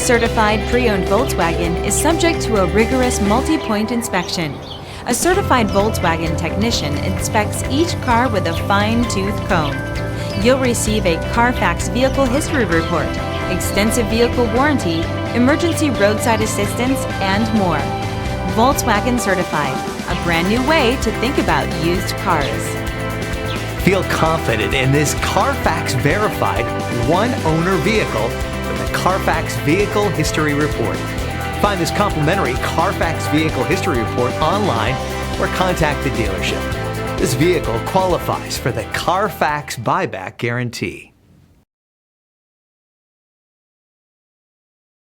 certified pre-owned Volkswagen is subject to a rigorous multi-point inspection. A certified Volkswagen technician inspects each car with a fine-tooth comb. You'll receive a CARFAX vehicle history report, extensive vehicle warranty, emergency roadside assistance, and more. Volkswagen certified, a brand new way to think about used cars. Feel confident in this CARFAX verified one-owner vehicle with a CARFAX Vehicle History Report. Find this complimentary CARFAX Vehicle History Report online or contact the dealership. This vehicle qualifies for the CARFAX buyback guarantee.